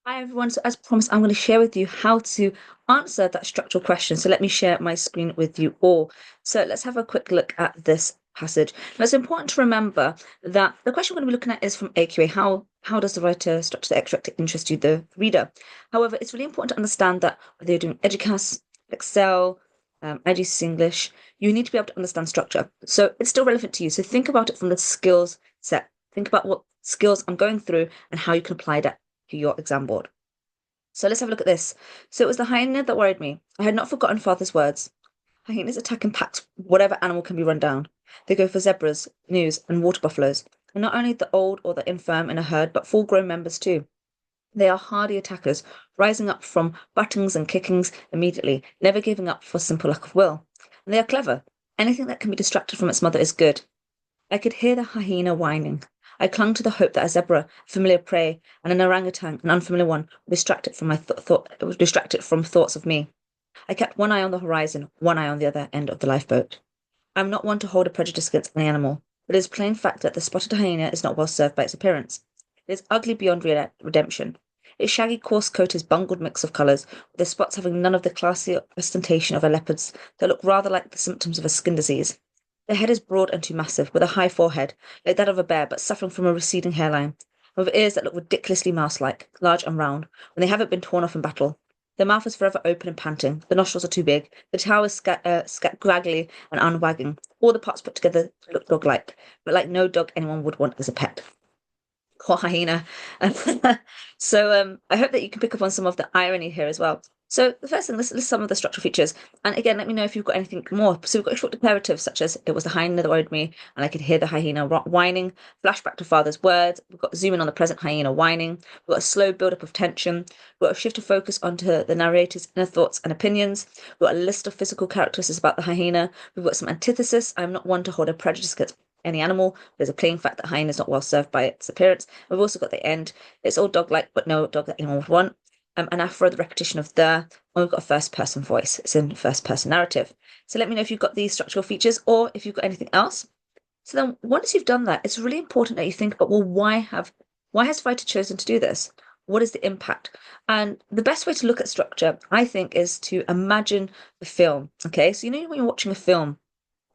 Hi everyone, so as promised, I'm going to share with you how to answer that structural question. So let me share my screen with you all. So let's have a quick look at this passage. Now it's important to remember that the question we're going to be looking at is from AQA. How does the writer structure the extract to interest you, the reader? However, it's really important to understand that whether you're doing EDUCAS, Excel, IGCSE English, you need to be able to understand structure. So it's still relevant to you. So think about it from the skills set. Think about what skills I'm going through and how you can apply that to your exam board. So let's have a look at this. So it was the hyena that worried me. I had not forgotten father's words. Hyenas attack and pack whatever animal can be run down. They go for zebras, gnus, and water buffaloes, and not only the old or the infirm in a herd, but full-grown members too. They are hardy attackers, rising up from buttings and kickings immediately, never giving up for simple lack of will. And they are clever. Anything that can be distracted from its mother is good. I could hear the hyena whining. I clung to the hope that a zebra, a familiar prey, and an orangutan, an unfamiliar one, would distract it from thoughts of me. I kept one eye on the horizon, one eye on the other end of the lifeboat. I am not one to hold a prejudice against any animal, but it is plain fact that the spotted hyena is not well served by its appearance. It is ugly beyond redemption. Its shaggy, coarse coat is bungled mix of colours, with the spots having none of the classy ostentation of a leopard's, that look rather like the symptoms of a skin disease. The head is broad and too massive, with a high forehead, like that of a bear, but suffering from a receding hairline, with ears that look ridiculously mouse-like, large and round, when they haven't been torn off in battle. The mouth is forever open and panting, the nostrils are too big, the tail is scraggly and unwagging. All the parts put together look dog-like, but like no dog anyone would want as a pet. Poor hyena. So I hope that you can pick up on some of the irony here as well. So the first thing, let's list some of the structural features. And again, let me know if you've got anything more. So we've got short declaratives such as it was the hyena that worried me, and I could hear the hyena whining. Flashback to father's words. We've got zoom in on the present hyena whining. We've got a slow build-up of tension. We've got a shift of focus onto the narrator's inner thoughts and opinions. We've got a list of physical characteristics about the hyena. We've got some antithesis. I'm not one to hold a prejudice against any animal. There's a plain fact that hyena is not well served by its appearance. We've also got the end. It's all dog-like, but no dog that anyone would want. And after the repetition of the, and we've got a first-person voice. It's in first-person narrative. So let me know if you've got these structural features or if you've got anything else. So then once you've done that, it's really important that you think about, well, why has the writer chosen to do this? What is the impact? And the best way to look at structure, I think, is to imagine the film. Okay, so you know when you're watching a film,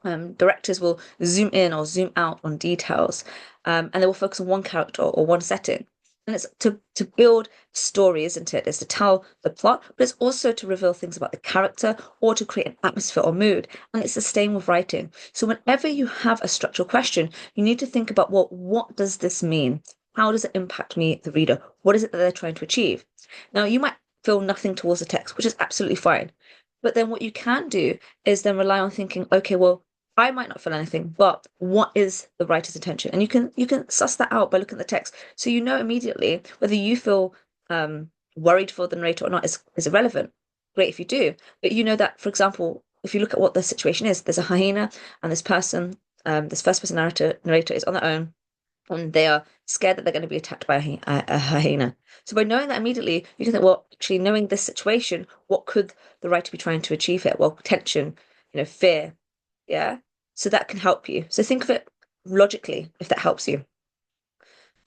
directors will zoom in or zoom out on details, and they will focus on one character or one setting. And it's to build story, isn't it? It's to tell the plot, but it's also to reveal things about the character or to create an atmosphere or mood. And it's the same with writing. So whenever you have a structural question, you need to think about, well, what does this mean? How does it impact me, the reader? What is it that they're trying to achieve? Now, you might feel nothing towards the text, which is absolutely fine. But then what you can do is then rely on thinking, okay, well, I might not feel anything, but what is the writer's intention? And you can suss that out by looking at the text. So you know immediately whether you feel worried for the narrator or not is irrelevant. Great if you do. But you know that, for example, if you look at what the situation is, there's a hyena and this person, this first person narrator is on their own and they are scared that they're going to be attacked by a hyena. So by knowing that immediately, you can think, well, actually knowing this situation, what could the writer be trying to achieve here? Well, tension, fear. Yeah. So that can help you. So think of it logically if that helps you.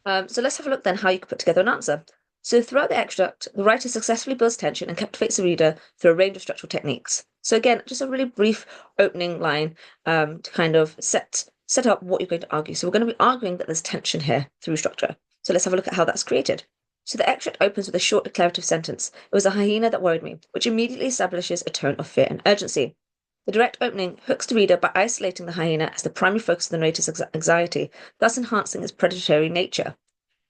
So let's have a look then how you can put together an answer. So throughout the extract, the writer successfully builds tension and captivates the reader through a range of structural techniques. So again, just a really brief opening line to kind of set up what you're going to argue. So we're going to be arguing that there's tension here through structure. So let's have a look at how that's created. So the extract opens with a short declarative sentence. It was a hyena that worried me, which immediately establishes a tone of fear and urgency. The direct opening hooks the reader by isolating the hyena as the primary focus of the narrator's anxiety, thus enhancing its predatory nature.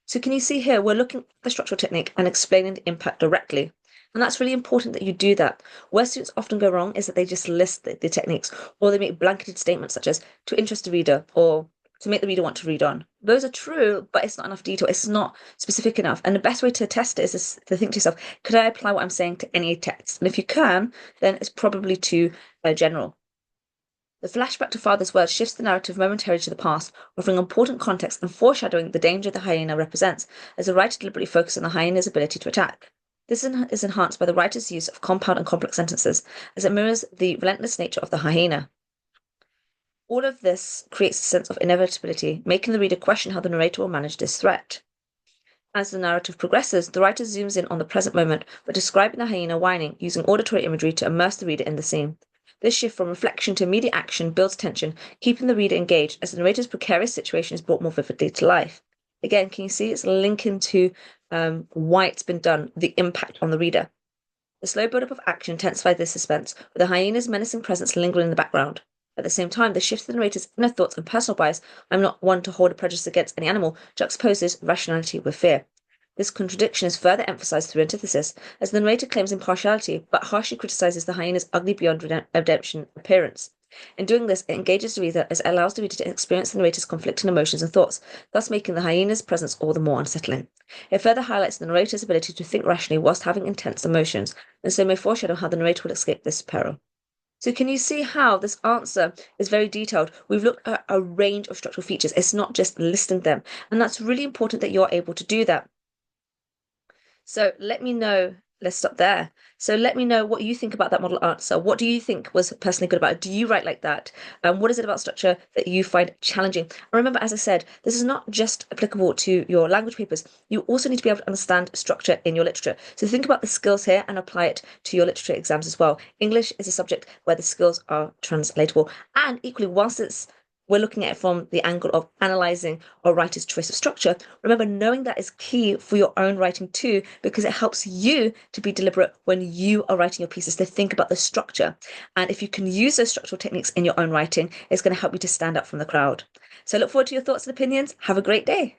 So can you see here, we're looking at the structural technique and explaining the impact directly. And that's really important that you do that. Where students often go wrong is that they just list the techniques, or they make blanketed statements such as to interest the reader or to make the reader want to read on. Those are true, but it's not enough detail. It's not specific enough. And the best way to test it is to think to yourself, could I apply what I'm saying to any text? And if you can, then it's probably too general. The flashback to father's words shifts the narrative momentarily to the past, offering important context and foreshadowing the danger the hyena represents, as the writer deliberately focuses on the hyena's ability to attack. This is enhanced by the writer's use of compound and complex sentences, as it mirrors the relentless nature of the hyena. All of this creates a sense of inevitability, making the reader question how the narrator will manage this threat. As the narrative progresses, the writer zooms in on the present moment by describing the hyena whining, using auditory imagery to immerse the reader in the scene. This shift from reflection to immediate action builds tension, keeping the reader engaged as the narrator's precarious situation is brought more vividly to life. Again, can you see it's linking to why it's been done, the impact on the reader? The slow build-up of action intensifies this suspense, with the hyena's menacing presence lingering in the background. At the same time, the shift in the narrator's inner thoughts and personal bias, I'm not one to hold a prejudice against any animal, juxtaposes rationality with fear. This contradiction is further emphasized through antithesis, as the narrator claims impartiality, but harshly criticizes the hyena's ugly beyond redemption appearance. In doing this, it engages the reader as it allows the reader to experience the narrator's conflicting emotions and thoughts, thus making the hyena's presence all the more unsettling. It further highlights the narrator's ability to think rationally whilst having intense emotions, and so may foreshadow how the narrator will escape this peril. So can you see how this answer is very detailed? We've looked at a range of structural features. It's not just listing them. And that's really important that you're able to do that. So let me know. Let's stop there. So let me know what you think about that model answer. What do you think was personally good about it? Do you write like that? What is it about structure that you find challenging? And remember, as I said, this is not just applicable to your language papers. You also need to be able to understand structure in your literature. So think about the skills here and apply it to your literature exams as well. English is a subject where the skills are translatable. And equally, whilst we're looking at it from the angle of analysing a writer's choice of structure. Remember, knowing that is key for your own writing too, because it helps you to be deliberate when you are writing your pieces, to think about the structure. And if you can use those structural techniques in your own writing, it's going to help you to stand out from the crowd. So I look forward to your thoughts and opinions. Have a great day.